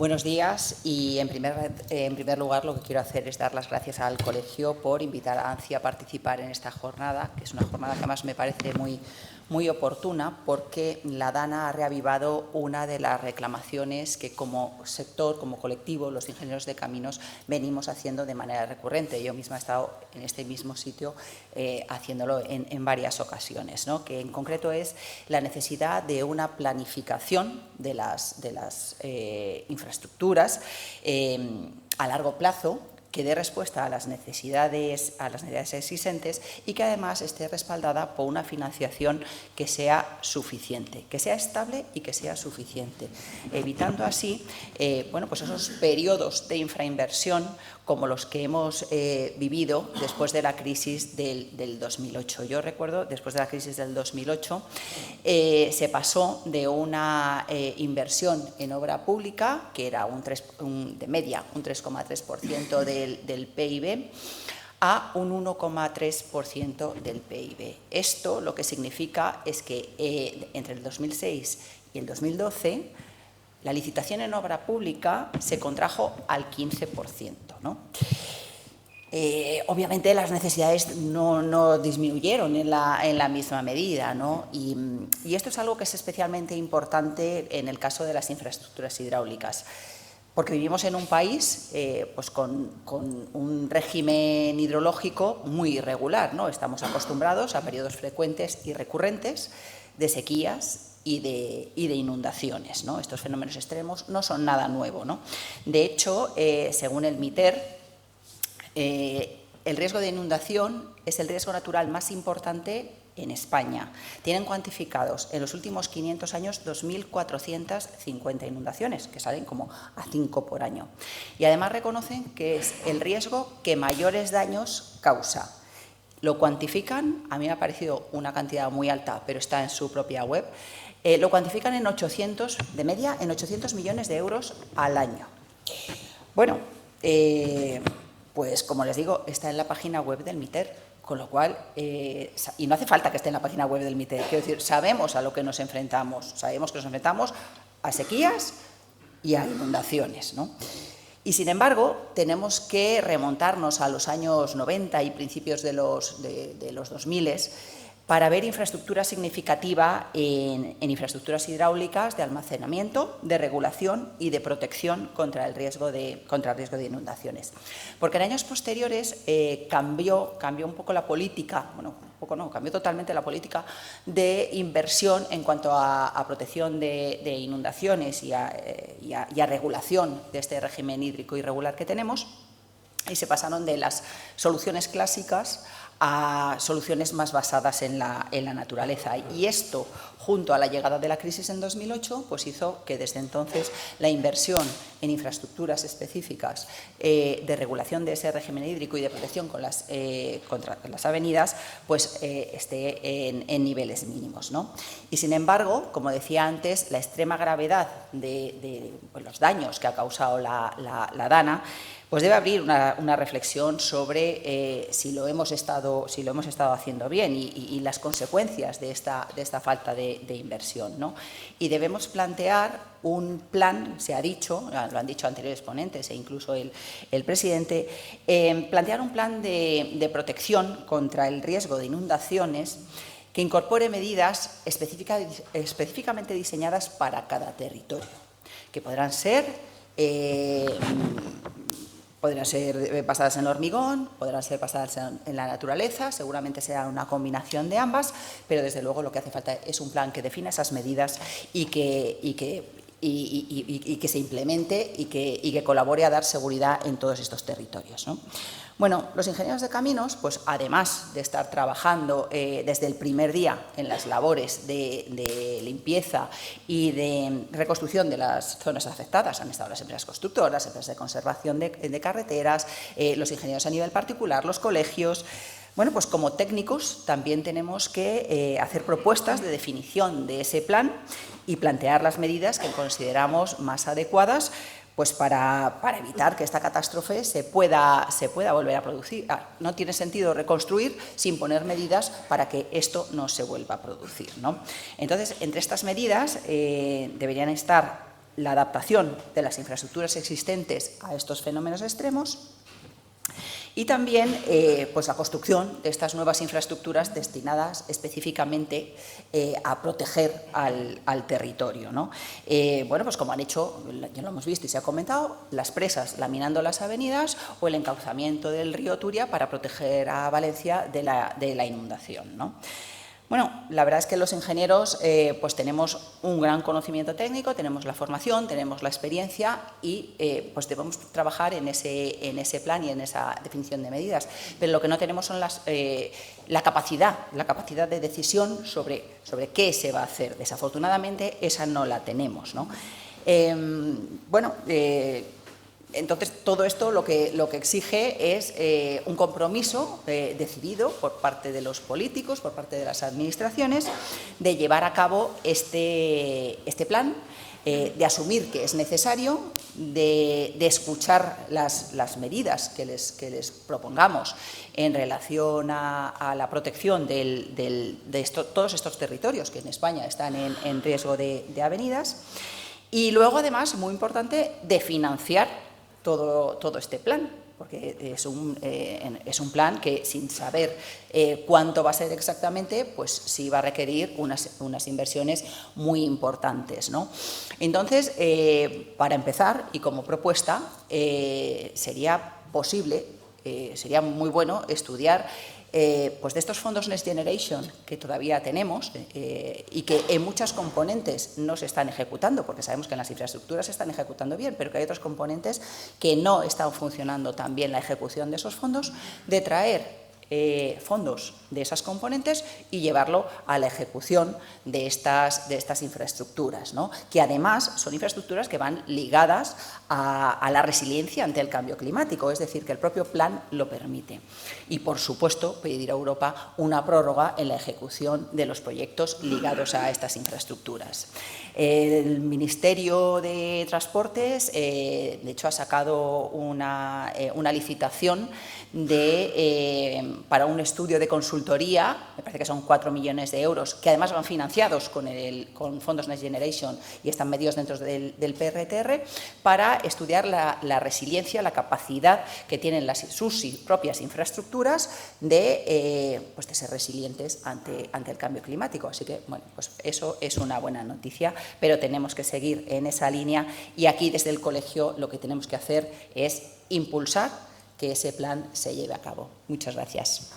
Buenos días y en primer lugar lo que quiero hacer es dar las gracias al colegio por invitar a ANCI a participar en esta jornada, que es una jornada que además me parece muy oportuna porque la DANA ha reavivado una de las reclamaciones que como sector, como colectivo, los ingenieros de caminos venimos haciendo de manera recurrente. Yo misma he estado en este mismo sitio haciéndolo en varias ocasiones, ¿no? Que en concreto es la necesidad de una planificación de las infraestructuras a largo plazo que dé respuesta a las necesidades existentes y que además esté respaldada por una financiación que sea suficiente, que sea estable y que sea suficiente, evitando así pues esos periodos de infrainversión como los que hemos vivido después de la crisis del 2008. Yo recuerdo, después de la crisis del 2008, se pasó de una inversión en obra pública, que era de media un 3,3% del PIB, a un 1,3% del PIB. Esto lo que significa es que entre el 2006 y el 2012 la licitación en obra pública se contrajo al 15%, ¿no? Obviamente las necesidades no disminuyeron en la misma medida, ¿no? Y esto es algo que es especialmente importante en el caso de las infraestructuras hidráulicas, porque vivimos en un país pues con un régimen hidrológico muy irregular, ¿no? Estamos acostumbrados a periodos frecuentes y recurrentes de sequías y de inundaciones, ¿no? Estos fenómenos extremos no son nada nuevo, ¿no? De hecho, según el MITER, el riesgo de inundación es el riesgo natural más importante en España. Tienen cuantificados en los últimos 500 años 2.450 inundaciones, que salen como a 5 por año. Y además reconocen que es el riesgo que mayores daños causa. Lo cuantifican, a mí me ha parecido una cantidad muy alta, pero está en su propia web, lo cuantifican en 800, de media, en 800 millones de euros al año. Bueno, pues como les digo, está en la página web del MITER, con lo cual, y no hace falta que esté en la página web del MITER, quiero decir, sabemos a lo que nos enfrentamos, sabemos que nos enfrentamos a sequías y a inundaciones, ¿no? Y sin embargo, tenemos que remontarnos a los años 90 y principios de los 2000 para ver infraestructura significativa en infraestructuras hidráulicas de almacenamiento, de regulación y de protección contra el riesgo de inundaciones. Porque en años posteriores cambió un poco la política, bueno, un poco no, cambió totalmente la política de inversión en cuanto a protección de inundaciones y a regulación de este régimen hídrico irregular que tenemos, y se pasaron de las soluciones clásicas a soluciones más basadas en la naturaleza. Y esto, junto a la llegada de la crisis en 2008, pues hizo que desde entonces la inversión en infraestructuras específicas de regulación de ese régimen hídrico y de protección contra las avenidas, pues esté en niveles mínimos, ¿no? Y sin embargo, como decía antes, la extrema gravedad de los daños que ha causado la DANA pues debe abrir una reflexión sobre si lo hemos estado haciendo bien y las consecuencias de esta falta de inversión, ¿no? Y debemos plantear un plan, se ha dicho, lo han dicho anteriores ponentes e incluso el presidente, plantear un plan de protección contra el riesgo de inundaciones que incorpore medidas específicamente diseñadas para cada territorio, que podrán ser basadas en hormigón, podrán ser basadas en la naturaleza, seguramente será una combinación de ambas, pero desde luego lo que hace falta es un plan que defina esas medidas y que se implemente y que colabore a dar seguridad en todos estos territorios, ¿no? Bueno, los ingenieros de caminos, pues además de estar trabajando desde el primer día en las labores de limpieza y de reconstrucción de las zonas afectadas, han estado las empresas constructoras, las empresas de conservación de carreteras, los ingenieros a nivel particular, los colegios. Bueno, pues como técnicos también tenemos que hacer propuestas de definición de ese plan y plantear las medidas que consideramos más adecuadas pues para evitar que esta catástrofe se pueda volver a producir. No tiene sentido reconstruir sin poner medidas para que esto no se vuelva a producir, ¿no? Entonces, entre estas medidas deberían estar la adaptación de las infraestructuras existentes a estos fenómenos extremos y también pues la construcción de estas nuevas infraestructuras destinadas específicamente a proteger al territorio, ¿no? Bueno, pues como han hecho, ya lo hemos visto y se ha comentado, las presas laminando las avenidas o el encauzamiento del río Turia para proteger a Valencia de la inundación, ¿no? Bueno, la verdad es que los ingenieros pues tenemos un gran conocimiento técnico, tenemos la formación, tenemos la experiencia y pues debemos trabajar en ese plan y en esa definición de medidas. Pero lo que no tenemos son la capacidad de decisión sobre qué se va a hacer. Desafortunadamente, esa no la tenemos, ¿no? Entonces, todo esto lo que exige es un compromiso decidido por parte de los políticos, por parte de las administraciones, de llevar a cabo este plan, de asumir que es necesario, de escuchar las medidas que les propongamos en relación a la protección de todos estos territorios que en España están en riesgo de avenidas. Y luego, además, muy importante, de financiar todo este plan, porque es un plan que, sin saber cuánto va a ser exactamente, pues sí va a requerir unas inversiones muy importantes, ¿no? Entonces, para empezar, y como propuesta, sería posible, sería muy bueno estudiar pues de estos fondos Next Generation que todavía tenemos y que en muchas componentes no se están ejecutando, porque sabemos que en las infraestructuras se están ejecutando bien, pero que hay otros componentes que no están funcionando tan bien la ejecución de esos fondos, de traer fondos de esas componentes y llevarlo a la ejecución de estas infraestructuras, ¿no? Que además son infraestructuras que van ligadas a la resiliencia ante el cambio climático, es decir, que el propio plan lo permite. Y, por supuesto, pedir a Europa una prórroga en la ejecución de los proyectos ligados a estas infraestructuras. El Ministerio de Transportes, de hecho, ha sacado una licitación para un estudio de consultoría, me parece que son 4 millones de euros, que además van financiados con fondos Next Generation y están medidos dentro del PRTR, para estudiar la resiliencia, la capacidad que tienen sus propias infraestructuras de ser resilientes ante el cambio climático. Así que, bueno, pues eso es una buena noticia, pero tenemos que seguir en esa línea y aquí desde el colegio lo que tenemos que hacer es impulsar que ese plan se lleve a cabo. Muchas gracias.